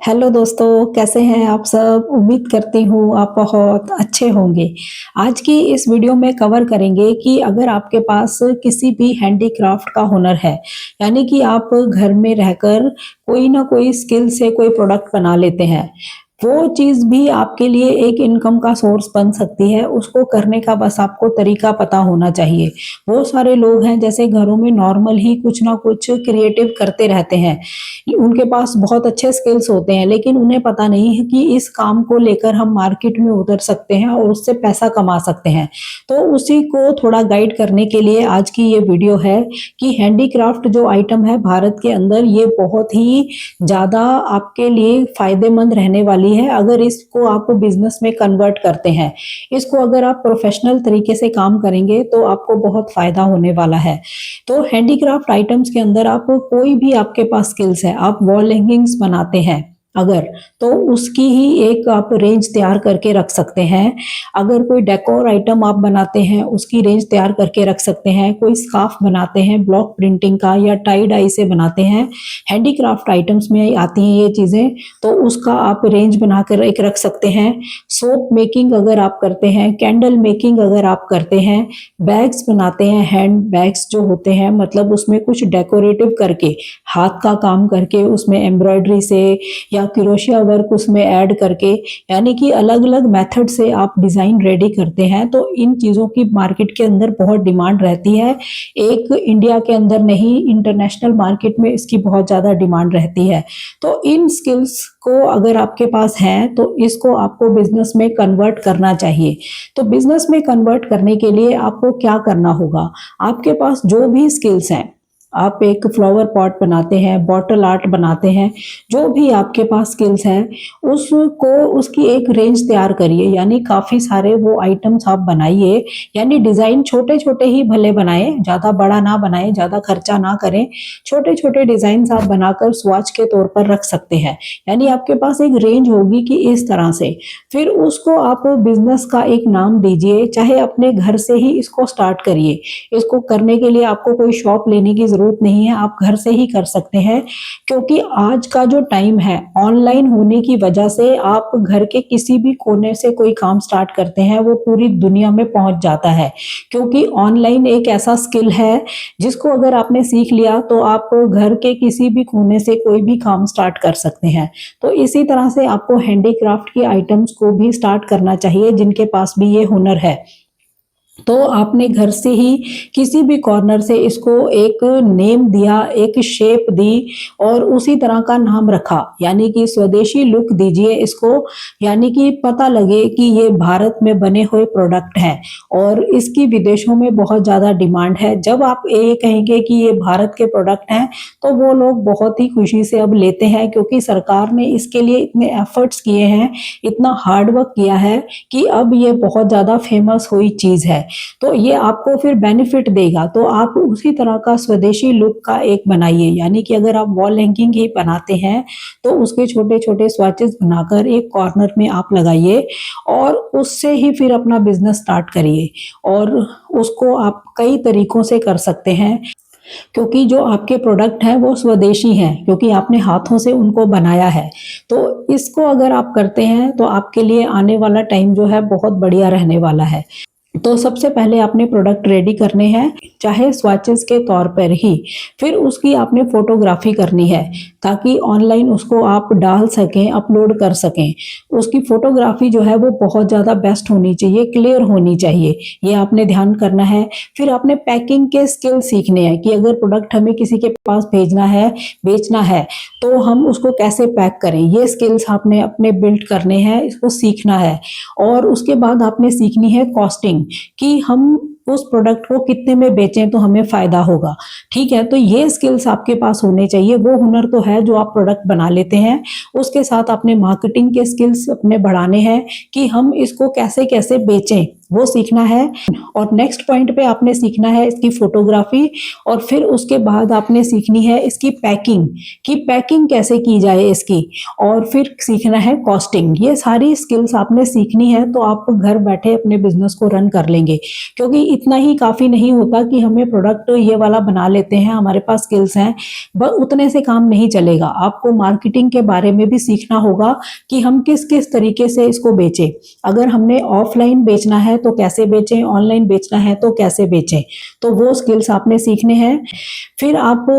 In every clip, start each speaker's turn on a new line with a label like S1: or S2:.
S1: Hello दोस्तों, कैसे हैं आप सब? उम्मीद करती हूँ आप बहुत अच्छे होंगे। आज की इस वीडियो में कवर करेंगे कि अगर आपके पास किसी भी हैंडीक्राफ्ट का हुनर है, यानी कि आप घर में रहकर कोई ना कोई स्किल से कोई प्रोडक्ट बना लेते हैं, वो चीज़ भी आपके लिए एक इनकम का सोर्स बन सकती है। उसको करने का बस आपको तरीका पता होना चाहिए। बहुत सारे लोग हैं जैसे घरों में नॉर्मल ही कुछ ना कुछ क्रिएटिव करते रहते हैं। उनके पास बहुत अच्छे स्किल्स होते हैं, लेकिन उन्हें पता नहीं है कि इस काम को लेकर हम मार्केट में उतर सकते हैं और उससे पैसा कमा सकते हैं। तो उसी को थोड़ा गाइड करने के लिए आज की ये वीडियो है कि हैंडीक्राफ्ट जो आइटम है भारत के अंदर, ये बहुत ही ज़्यादा आपके लिए फ़ायदेमंद रहने वाली है अगर इसको आप बिज़नेस में कन्वर्ट करते हैं। इसको अगर आप प्रोफ़ेशनल तरीके से काम करेंगे तो आपको बहुत फ़ायदा होने वाला है। तो हैंडीक्राफ्ट आइटम्स के अंदर आप कोई भी आपके पास स्किल्स है, आप वॉल हैंगिंग्स बनाते हैं अगर, तो उसकी ही एक आप रेंज तैयार करके रख सकते हैं। अगर कोई डेकोर आइटम आप बनाते हैं, उसकी रेंज तैयार करके रख सकते हैं। कोई स्कार्फ बनाते हैं ब्लॉक प्रिंटिंग का या टाई डाई से बनाते हैं, हैंडीक्राफ्ट आइटम्स में आती हैं ये चीज़ें, तो उसका आप रेंज बनाकर एक रख सकते हैं। सोप मेकिंग अगर आप करते हैं, कैंडल मेकिंग अगर आप करते हैं, बैग्स बनाते हैं, हैंड बैग्स जो होते हैं, मतलब उसमें कुछ डेकोरेटिव करके, हाथ का काम करके उसमें एम्ब्रॉयडरी से या क्रोशिया वर्क उसमें ऐड करके, यानी कि अलग अलग मेथड से आप डिज़ाइन रेडी करते हैं, तो इन चीज़ों की मार्केट के अंदर बहुत डिमांड रहती है। एक इंडिया के अंदर नहीं, इंटरनेशनल मार्केट में इसकी बहुत ज़्यादा डिमांड रहती है। तो इन स्किल्स को अगर आपके पास हैं तो इसको आपको बिजनेस में कन्वर्ट करना चाहिए। तो बिजनेस में कन्वर्ट करने के लिए आपको क्या करना होगा? आपके पास जो भी स्किल्स हैं, आप एक फ्लावर पॉट बनाते हैं, बॉटल आर्ट बनाते हैं, जो भी आपके पास स्किल्स हैं, उसको उसकी एक रेंज तैयार करिए, यानी काफ़ी सारे वो आइटम्स आप बनाइए। यानी डिज़ाइन छोटे-छोटे ही भले बनाएँ, ज़्यादा बड़ा ना बनाएँ, ज़्यादा खर्चा ना करें। छोटे-छोटे डिज़ाइन्स आप बनाकर स्वॉच के तौर पर रख सकते हैं। यानी आपके पास एक रेंज होगी कि इस तरह से। फिर उसको आप बिज़नेस का एक नाम दीजिए, चाहे अपने घर से ही इसको स्टार्ट करिए। इसको करने के लिए आपको कोई शॉप लेने की ज़रूरत नहीं है, आप घर से ही कर सकते हैं। क्योंकि आज का जो टाइम है, ऑनलाइन होने की वजह से आप घर के किसी भी कोने से कोई काम स्टार्ट करते हैं, वो पूरी दुनिया में पहुंच जाता है। क्योंकि ऑनलाइन एक ऐसा स्किल है जिसको अगर आपने सीख लिया तो आप घर के किसी भी कोने से कोई भी काम स्टार्ट कर सकते हैं। तो इसी तरह से आपको हैंडीक्राफ्ट की आइटम्स को भी स्टार्ट करना चाहिए जिनके पास भी ये हुनर है। तो आपने घर से ही किसी भी कॉर्नर से इसको एक नेम दिया, एक शेप दी और उसी तरह का नाम रखा, यानी कि स्वदेशी लुक दीजिए इसको, यानी कि पता लगे कि ये भारत में बने हुए प्रोडक्ट हैं और इसकी विदेशों में बहुत ज़्यादा डिमांड है। जब आप ये कहेंगे कि ये भारत के प्रोडक्ट हैं, तो वो लोग बहुत ही खुशी से अब लेते हैं, क्योंकि सरकार ने इसके लिए इतने एफर्ट्स किए हैं, इतना हार्ड वर्क किया है कि अब ये बहुत ज़्यादा फेमस हुई चीज़ है। तो ये आपको फिर बेनिफिट देगा। तो आप उसी तरह का स्वदेशी लुक का एक बनाइए, यानी कि अगर आप वॉल हैंगिंग ही बनाते हैं तो उसके छोटे-छोटे स्वॉचेस बनाकर एक कॉर्नर में आप लगाइए और उससे ही फिर अपना बिज़नेस स्टार्ट करिए। और उसको आप कई तरीकों से कर सकते हैं, क्योंकि जो आपके प्रोडक्ट हैं वो स्वदेशी हैं, क्योंकि आपने हाथों से उनको बनाया है। तो इसको अगर आप करते हैं तो आपके लिए आने वाला टाइम जो है बहुत बढ़िया रहने वाला है। तो सबसे पहले आपने प्रोडक्ट रेडी करने हैं, चाहे स्वॉचेस के तौर पर ही। फिर उसकी आपने फ़ोटोग्राफ़ी करनी है, ताकि ऑनलाइन उसको आप डाल सकें, अपलोड कर सकें। उसकी फ़ोटोग्राफ़ी जो है वो बहुत ज़्यादा बेस्ट होनी चाहिए, क्लियर होनी चाहिए, ये आपने ध्यान करना है। फिर आपने पैकिंग के स्किल सीखने हैं कि अगर प्रोडक्ट हमें किसी के पास भेजना है, बेचना है, तो हम उसको कैसे पैक करें, ये स्किल्स आपने अपने बिल्ड करने हैं, इसको सीखना है। और उसके बाद आपने सीखनी है कॉस्टिंग, कि हम उस प्रोडक्ट को कितने में बेचें तो हमें फ़ायदा होगा। ठीक है, तो ये स्किल्स आपके पास होने चाहिए। वो हुनर तो है जो आप प्रोडक्ट बना लेते हैं, उसके साथ आपने मार्केटिंग के स्किल्स अपने बढ़ाने हैं कि हम इसको कैसे-कैसे बेचें। वो सीखना है। और नेक्स्ट पॉइंट पे आपने सीखना है इसकी फोटोग्राफी, और फिर उसके बाद आपने सीखनी है इसकी पैकिंग, कि पैकिंग कैसे की जाए इसकी, और फिर सीखना है कॉस्टिंग। ये सारी स्किल्स आपने सीखनी है तो आप घर बैठे अपने बिजनेस को रन कर लेंगे, क्योंकि इतना ही काफ़ी नहीं होता कि हमें प्रोडक्ट ये वाला बना लेते हैं, हमारे पास स्किल्स हैं, बस उतने से काम नहीं चलेगा। आपको मार्केटिंग के बारे में भी सीखना होगा कि हम किस किस तरीके से इसको बेचें। अगर हमने ऑफलाइन बेचना है तो कैसे बेचें, ऑनलाइन बेचना है तो कैसे बेचें, तो वो स्किल्स आपने सीखने हैं। फिर आप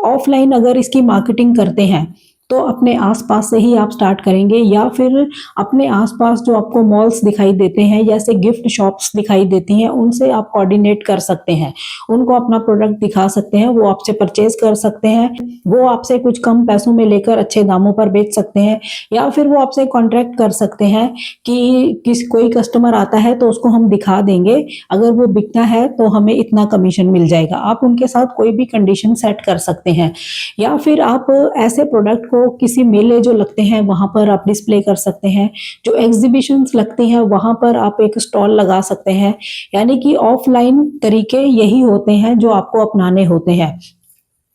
S1: ऑफलाइन अगर इसकी मार्केटिंग करते हैं तो अपने आसपास से ही आप स्टार्ट करेंगे, या फिर अपने आसपास जो आपको मॉल्स दिखाई देते हैं, जैसे गिफ्ट शॉप्स दिखाई देती हैं, उनसे आप कोऑर्डिनेट कर सकते हैं, उनको अपना प्रोडक्ट दिखा सकते हैं, वो आपसे परचेज कर सकते हैं, वो आपसे कुछ कम पैसों में लेकर अच्छे दामों पर बेच सकते हैं, या फिर वो आपसे कॉन्ट्रैक्ट कर सकते हैं कि कोई कस्टमर आता है तो उसको हम दिखा देंगे, अगर वो बिकता है तो हमें इतना कमीशन मिल जाएगा। आप उनके साथ कोई भी कंडीशन सेट कर सकते हैं, या फिर आप ऐसे प्रोडक्ट को किसी मेले जो लगते हैं वहां पर आप डिस्प्ले कर सकते हैं, जो एग्जीबिशंस लगती हैं वहां पर आप एक स्टॉल लगा सकते हैं। यानी कि ऑफलाइन तरीके यही होते हैं जो आपको अपनाने होते हैं।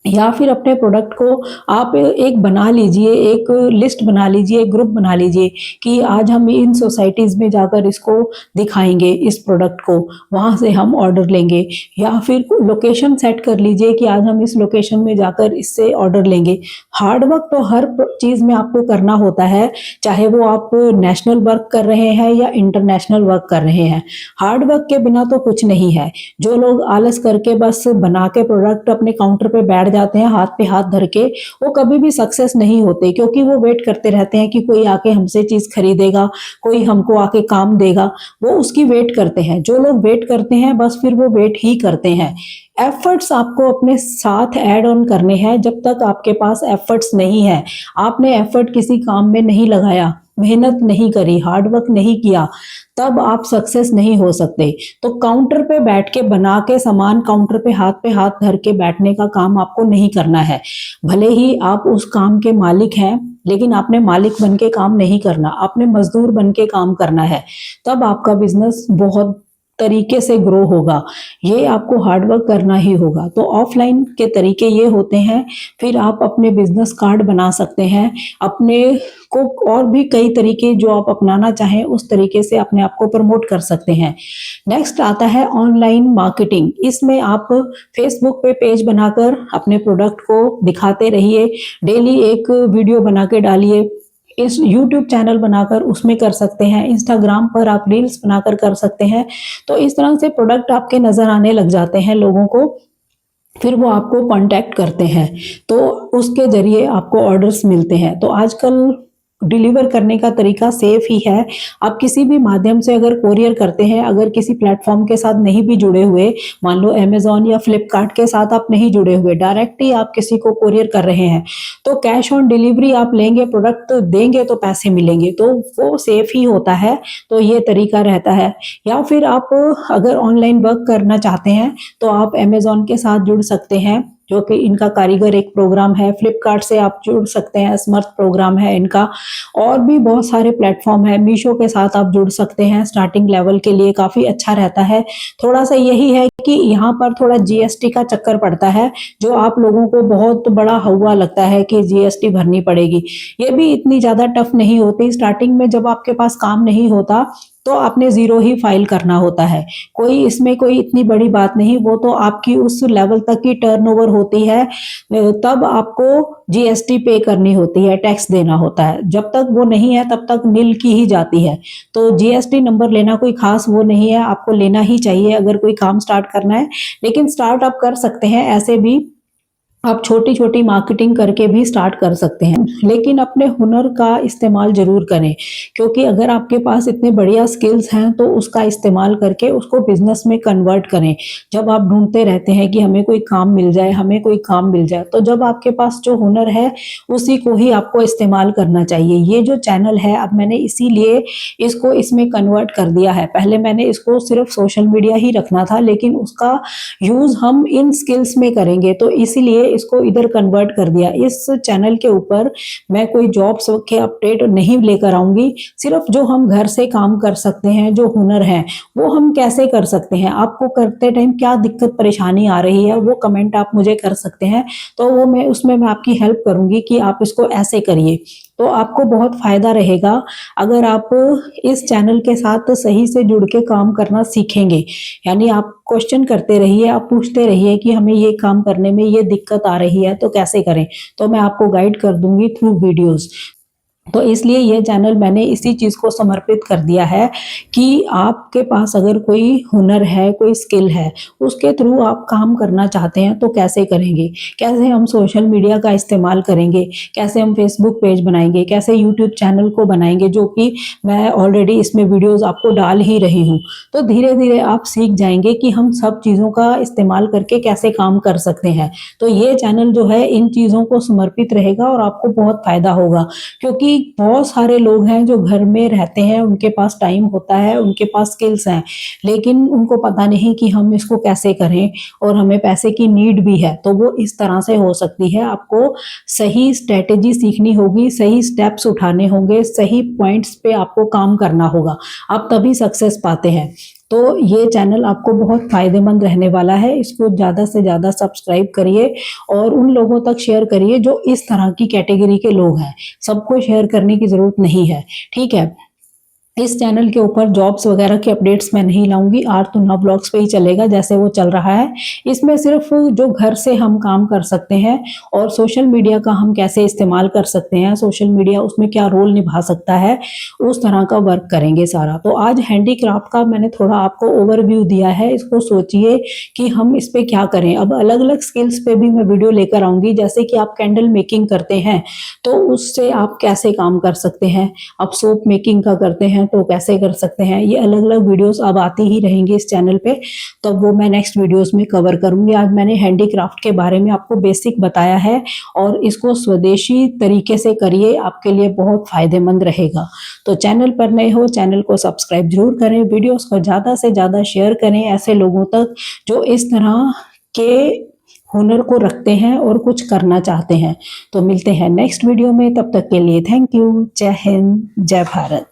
S1: या फिर अपने प्रोडक्ट को आप एक बना लीजिए, एक लिस्ट बना लीजिए, एक ग्रुप बना लीजिए कि आज हम इन सोसाइटीज़ में जाकर इसको दिखाएंगे, इस प्रोडक्ट को, वहाँ से हम ऑर्डर लेंगे। या फिर लोकेशन सेट कर लीजिए कि आज हम इस लोकेशन में जाकर इससे ऑर्डर लेंगे। हार्ड वर्क तो हर चीज़ में आपको करना होता है, चाहे वो आप नेशनल वर्क कर रहे हैं या इंटरनेशनल वर्क कर रहे हैं। हार्ड वर्क के बिना तो कुछ नहीं है। जो लोग आलस करके बस बना के प्रोडक्ट अपने काउंटर पे बैठ जाते हैं हाथ पे हाथ धर के, वो कभी भी सक्सेस नहीं होते, क्योंकि वो वेट करते रहते हैं कि कोई आके हमसे चीज खरीदेगा, कोई हमको आके काम देगा, वो उसकी वेट करते हैं। जो लोग वेट करते हैं बस फिर वो वेट ही करते हैं। एफर्ट्स आपको अपने साथ ऐड ऑन करने हैं। जब तक आपके पास एफर्ट्स नहीं है, आपने एफर्ट किसी काम में नहीं लगाया, मेहनत नहीं करी, हार्ड वर्क नहीं किया, तब आप सक्सेस नहीं हो सकते। तो काउंटर पे बैठ के बना के सामान काउंटर पे हाथ धर के बैठने का काम आपको नहीं करना है। भले ही आप उस काम के मालिक हैं, लेकिन आपने मालिक बन के काम नहीं करना, आपने मजदूर बन के काम करना है। तब आपका बिजनेस बहुत तरीके से ग्रो होगा। ये आपको हार्डवर्क करना ही होगा। तो ऑफलाइन के तरीके ये होते हैं। फिर आप अपने बिजनेस कार्ड बना सकते हैं, अपने को और भी कई तरीके जो आप अपनाना चाहें उस तरीके से अपने आप को प्रमोट कर सकते हैं। नेक्स्ट आता है ऑनलाइन मार्केटिंग। इसमें आप फेसबुक पे पेज बनाकर अपने प्रोडक्ट को दिखाते रहिए, डेली एक वीडियो बना के डालिए, इस YouTube चैनल बनाकर उसमें कर सकते हैं, इंस्टाग्राम पर आप रील्स बनाकर कर सकते हैं। तो इस तरह से प्रोडक्ट आपके नजर आने लग जाते हैं लोगों को, फिर वो आपको कांटेक्ट करते हैं, तो उसके जरिए आपको ऑर्डर्स मिलते हैं। तो आजकल डिलीवर करने का तरीका सेफ ही है। आप किसी भी माध्यम से अगर कोरियर करते हैं, अगर किसी प्लेटफॉर्म के साथ नहीं भी जुड़े हुए, मान लो अमेजोन या फ्लिपकार्ट के साथ आप नहीं जुड़े हुए, डायरेक्ट ही आप किसी को कोरियर कर रहे हैं, तो कैश ऑन डिलीवरी आप लेंगे, प्रोडक्ट देंगे तो पैसे मिलेंगे, तो वो सेफ ही होता है। तो ये तरीका रहता है। या फिर आप अगर ऑनलाइन वर्क करना चाहते हैं तो आप अमेजोन के साथ जुड़ सकते हैं, जो कि इनका कारीगर एक प्रोग्राम है। फ्लिपकार्ट से आप जुड़ सकते हैं, स्मर्थ प्रोग्राम है इनका। और भी बहुत सारे प्लेटफॉर्म है। मीशो के साथ आप जुड़ सकते हैं, स्टार्टिंग लेवल के लिए काफ़ी अच्छा रहता है। थोड़ा सा यही है कि यहाँ पर थोड़ा जीएसटी का चक्कर पड़ता है, जो आप लोगों को बहुत बड़ा हवा लगता है कि जीएसटी भरनी पड़ेगी। ये भी इतनी ज़्यादा टफ नहीं होती। स्टार्टिंग में जब आपके पास काम नहीं होता तो आपने जीरो ही फाइल करना होता है। कोई इसमें कोई इतनी बड़ी बात नहीं, वो तो आपकी उस लेवल तक की टर्नओवर होती है, तब आपको जीएसटी पे करनी होती है, टैक्स देना होता है। जब तक वो नहीं है तब तक नील की ही जाती है। तो जीएसटी नंबर लेना कोई खास वो नहीं है, आपको लेना ही चाहिए अगर कोई काम स्टार्ट करना है। लेकिन स्टार्ट आप कर सकते हैं, ऐसे भी आप छोटी छोटी मार्केटिंग करके भी स्टार्ट कर सकते हैं, लेकिन अपने हुनर का इस्तेमाल जरूर करें, क्योंकि अगर आपके पास इतने बढ़िया स्किल्स हैं तो उसका इस्तेमाल करके उसको बिजनेस में कन्वर्ट करें। जब आप ढूंढते रहते हैं कि हमें कोई काम मिल जाए, हमें कोई काम मिल जाए, तो जब आपके पास जो हुनर है उसी को ही आपको इस्तेमाल करना चाहिए। ये जो चैनल है, अब मैंने इसीलिए इसको इसमें कन्वर्ट कर दिया है। पहले मैंने इसको सिर्फ सोशल मीडिया ही रखना था, लेकिन उसका यूज हम इन स्किल्स में करेंगे, तो इसीलिए इसको इधर कन्वर्ट कर दिया। इस चैनल के ऊपर मैं कोई जॉब्स के अपडेट नहीं लेकर आऊंगी, सिर्फ जो हम घर से काम कर सकते हैं, जो हुनर है वो हम कैसे कर सकते हैं, आपको करते टाइम क्या दिक्कत परेशानी आ रही है वो कमेंट आप मुझे कर सकते हैं, तो वो मैं आपकी हेल्प करूंगी कि आप इसको ऐसे करिए। तो आपको बहुत फायदा रहेगा अगर आप इस चैनल के साथ सही से जुड़ के काम करना सीखेंगे। यानी आप क्वेश्चन करते रहिए, आप पूछते रहिए कि हमें ये काम करने में ये दिक्कत आ रही है तो कैसे करें, तो मैं आपको गाइड कर दूंगी थ्रू वीडियोस। तो इसलिए ये चैनल मैंने इसी चीज़ को समर्पित कर दिया है कि आपके पास अगर कोई हुनर है, कोई स्किल है, उसके थ्रू आप काम करना चाहते हैं तो कैसे करेंगे, कैसे हम सोशल मीडिया का इस्तेमाल करेंगे, कैसे हम फेसबुक पेज बनाएंगे, कैसे यूट्यूब चैनल को बनाएंगे, जो कि मैं ऑलरेडी इसमें वीडियोज़ आपको डाल ही रही हूँ। तो धीरे धीरे आप सीख जाएंगे कि हम सब चीज़ों का इस्तेमाल करके कैसे काम कर सकते हैं। तो ये चैनल जो है इन चीज़ों को समर्पित रहेगा और आपको बहुत फायदा होगा, क्योंकि बहुत सारे लोग हैं जो घर में रहते हैं, उनके पास टाइम होता है, उनके पास स्किल्स हैं, लेकिन उनको पता नहीं कि हम इसको कैसे करें, और हमें पैसे की नीड भी है। तो वो इस तरह से हो सकती है। आपको सही स्ट्रेटेजी सीखनी होगी, सही स्टेप्स उठाने होंगे, सही पॉइंट्स पे आपको काम करना होगा, आप तभी सक्सेस पाते हैं। तो ये चैनल आपको बहुत फायदेमंद रहने वाला है। इसको ज़्यादा से ज़्यादा सब्सक्राइब करिए और उन लोगों तक शेयर करिए जो इस तरह की कैटेगरी के लोग हैं। सबको शेयर करने की ज़रूरत नहीं है, ठीक है। इस चैनल के ऊपर जॉब्स वगैरह के अपडेट्स मैं नहीं लाऊंगी, आर तो ना ब्लॉग्स पे ही चलेगा जैसे वो चल रहा है। इसमें सिर्फ जो घर से हम काम कर सकते हैं और सोशल मीडिया का हम कैसे इस्तेमाल कर सकते हैं, सोशल मीडिया उसमें क्या रोल निभा सकता है, उस तरह का वर्क करेंगे सारा। तो आज हैंडीक्राफ्ट का मैंने थोड़ा आपको ओवरव्यू दिया है, इसको सोचिए कि हम इस पे क्या करें। अब अलग अलग स्किल्स पे भी मैं वीडियो लेकर आऊंगी, जैसे कि आप कैंडल मेकिंग करते हैं तो उससे आप कैसे काम कर सकते हैं, आप सोप मेकिंग का करते हैं तो कैसे कर सकते हैं। ये अलग अलग वीडियोस अब आती ही रहेंगी इस चैनल पे, तो वो मैं नेक्स्ट वीडियोस में कवर करूंगी। आज मैंने हैंडीक्राफ्ट के बारे में आपको बेसिक बताया है, और इसको स्वदेशी तरीके से करिए, आपके लिए बहुत फायदेमंद रहेगा। तो चैनल पर नए हो, चैनल को सब्सक्राइब जरूर करें, वीडियोस को ज़्यादा से ज़्यादा शेयर करें ऐसे लोगों तक जो इस तरह के हुनर को रखते हैं और कुछ करना चाहते हैं। तो मिलते हैं नेक्स्ट वीडियो में, तब तक के लिए थैंक यू। जय हिंद, जय भारत।